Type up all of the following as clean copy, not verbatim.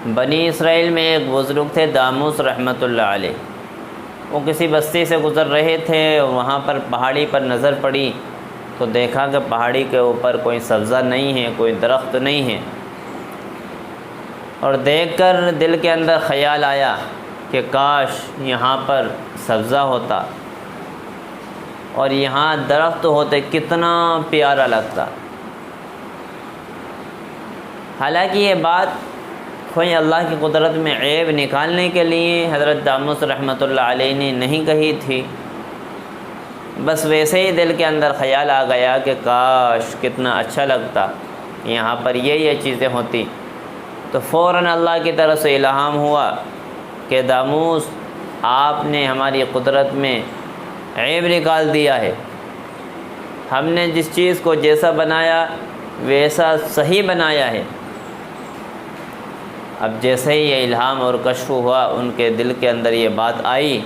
بنی اسرائیل میں ایک بزرگ تھے داموس رحمۃ اللہ علیہ۔ وہ کسی بستی سے گزر رہے تھے، وہاں پر پہاڑی پر نظر پڑی تو دیکھا کہ پہاڑی کے اوپر کوئی سبزہ نہیں ہے، کوئی درخت نہیں ہے، اور دیکھ کر دل کے اندر خیال آیا کہ کاش یہاں پر سبزہ ہوتا اور یہاں درخت ہوتے، کتنا پیارا لگتا۔ حالانکہ یہ بات کوئی اللہ کی قدرت میں عیب نکالنے کے لیے حضرت داموس رحمۃ اللہ علیہ نے نہیں کہی تھی، بس ویسے ہی دل کے اندر خیال آ گیا کہ کاش کتنا اچھا لگتا یہاں پر یہ چیزیں ہوتی۔ تو فوراً اللہ کی طرف سے الہام ہوا کہ داموس، آپ نے ہماری قدرت میں عیب نکال دیا ہے، ہم نے جس چیز کو جیسا بنایا ویسا صحیح بنایا ہے۔ اب جیسے ہی یہ الہام اور کشف ہوا، ان کے دل کے اندر یہ بات آئی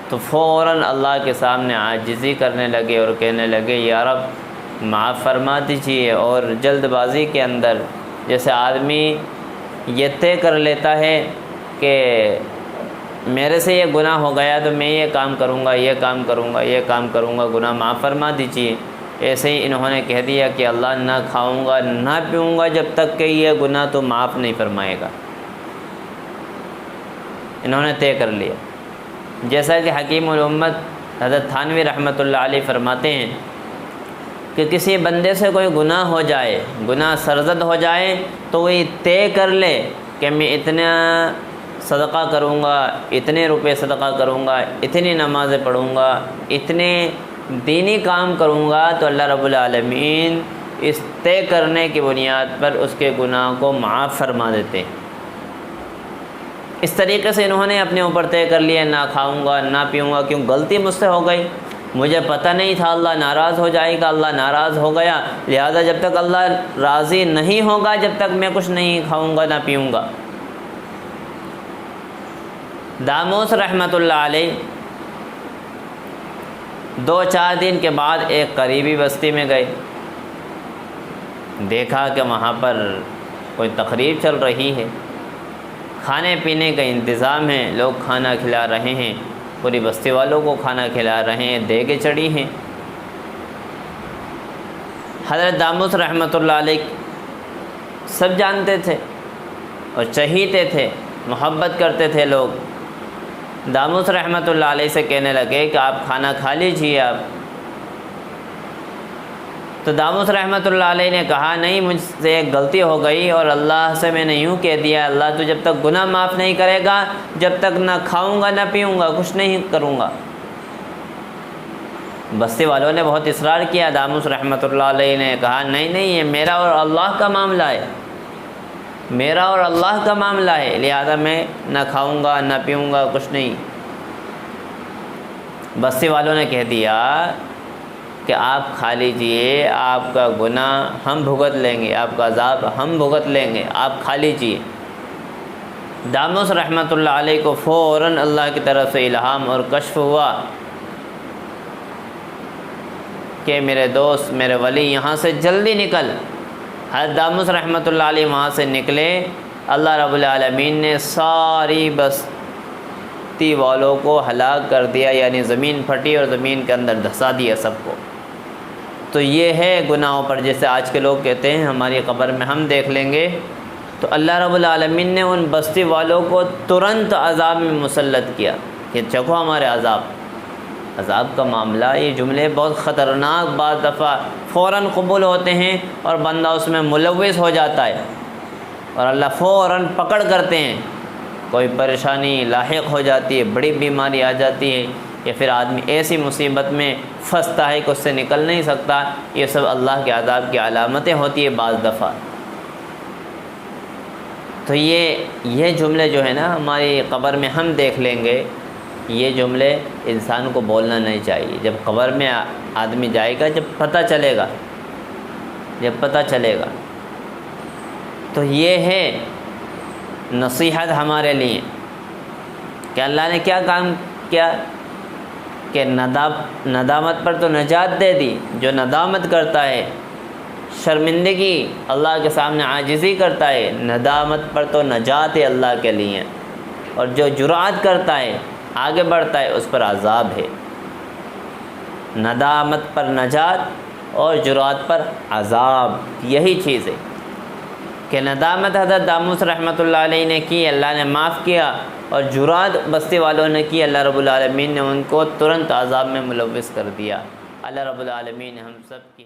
تو فوراً اللہ کے سامنے عاجزی کرنے لگے اور کہنے لگے یا رب معاف فرما دیجیے۔ اور جلد بازی کے اندر جیسے آدمی یہ طے کر لیتا ہے کہ میرے سے یہ گناہ ہو گیا تو میں یہ کام کروں گا، یہ کام کروں گا، یہ کام کروں گا، گناہ معاف فرما دیجیے، ایسے ہی انہوں نے کہہ دیا کہ اللہ نہ کھاؤں گا نہ پیوں گا جب تک کہ یہ گناہ تو معاف نہیں فرمائے گا۔ انہوں نے طے کر لیا۔ جیسا کہ حکیم الامت حضرت تھانوی رحمۃ اللہ علیہ فرماتے ہیں کہ کسی بندے سے کوئی گناہ ہو جائے، گناہ سرزد ہو جائے تو وہ یہ طے کر لے کہ میں اتنا صدقہ کروں گا، اتنے روپے صدقہ کروں گا، اتنی نمازیں پڑھوں گا، اتنے دینی کام کروں گا، تو اللہ رب العالمین اس طے کرنے کی بنیاد پر اس کے گناہ کو معاف فرما دیتے ہیں۔ اس طریقے سے انہوں نے اپنے اوپر طے کر لیا نہ کھاؤں گا نہ پیوں گا، کیوں غلطی مجھ سے ہو گئی، مجھے پتہ نہیں تھا اللہ ناراض ہو جائے گا، اللہ ناراض ہو گیا، لہذا جب تک اللہ راضی نہیں ہوگا جب تک میں کچھ نہیں کھاؤں گا نہ پیوں گا۔ داموس رحمۃ اللہ علیہ 2-4 دن کے بعد ایک قریبی بستی میں گئے، دیکھا کہ وہاں پر کوئی تقریب چل رہی ہے، کھانے پینے کا انتظام ہے، لوگ کھانا کھلا رہے ہیں، پوری بستی والوں کو کھانا کھلا رہے ہیں، دیگیں چڑھی ہیں۔ حضرت داموس رحمۃ اللہ علیہ سب جانتے تھے اور چہیتے تھے، محبت کرتے تھے لوگ۔ داموس رحمۃ اللہ علیہ سے کہنے لگے کہ آپ کھانا کھا لیجیے آپ۔ تو داموس رحمۃ اللہ علیہ نے کہا نہیں، مجھ سے ایک غلطی ہو گئی اور اللہ سے میں نے یوں کہہ دیا اللہ تو جب تک گناہ معاف نہیں کرے گا جب تک نہ کھاؤں گا نہ پیوں گا، کچھ نہیں کروں گا۔ بستی والوں نے بہت اصرار کیا، داموس رحمۃ اللہ علیہ نے کہا نہیں یہ میرا اور اللہ کا معاملہ ہے، میرا اور اللہ کا معاملہ ہے، لہذا میں نہ کھاؤں گا نہ پیوں گا، کچھ نہیں۔ بستی والوں نے کہہ دیا کہ آپ کھا لیجئے، آپ کا گناہ ہم بھگت لیں گے، آپ کا عذاب ہم بھگت لیں گے، آپ کھا لیجئے۔ داموس رحمۃ اللہ علیہ کو فوراً اللہ کی طرف سے الہام اور کشف ہوا کہ میرے دوست، میرے ولی یہاں سے جلدی نکل۔ حضرت داموس رحمۃ اللہ علیہ وہاں سے نکلے، اللہ رب العالمین نے ساری بستی والوں کو ہلاک کر دیا، یعنی زمین پھٹی اور زمین کے اندر دھسا دیا سب کو۔ تو یہ ہے گناہوں پر، جیسے آج کے لوگ کہتے ہیں ہماری قبر میں ہم دیکھ لیں گے، تو اللہ رب العالمین نے ان بستی والوں کو ترنت عذاب میں مسلط کیا کہ چکھو ہمارے عذاب کا معاملہ۔ یہ جملے بہت خطرناک بعض دفعہ فوراً قبول ہوتے ہیں اور بندہ اس میں ملوث ہو جاتا ہے اور اللہ فوراً پکڑ کرتے ہیں، کوئی پریشانی لاحق ہو جاتی ہے، بڑی بیماری آ جاتی ہے، یا پھر آدمی ایسی مصیبت میں پھنستا ہے کہ اس سے نکل نہیں سکتا۔ یہ سب اللہ کے عذاب کی علامتیں ہوتی ہیں بعض دفعہ۔ تو یہ جملے جو ہے نا ہماری قبر میں ہم دیکھ لیں گے، یہ جملے انسان کو بولنا نہیں چاہیے۔ جب قبر میں آدمی جائے گا، جب پتہ چلے گا تو یہ ہے نصیحت ہمارے لیے کہ اللہ نے کیا کام کیا کہ ندامت پر تو نجات دے دی۔ جو ندامت کرتا ہے شرمندگی، اللہ کے سامنے عاجزی کرتا ہے، ندامت پر تو نجات ہے اللہ کے لیے، اور جو جرأت کرتا ہے آگے بڑھتا ہے اس پر عذاب ہے۔ ندامت پر نجات اور جرأت پر عذاب، یہی چیز ہے کہ ندامت حضرت داموس رحمۃ اللہ علیہ نے کی، اللہ نے معاف کیا، اور جرأت بستی والوں نے کی، اللہ رب العالمین نے ان کو ترنت عذاب میں ملوث کر دیا۔ اللہ رب العالمین ہم سب کی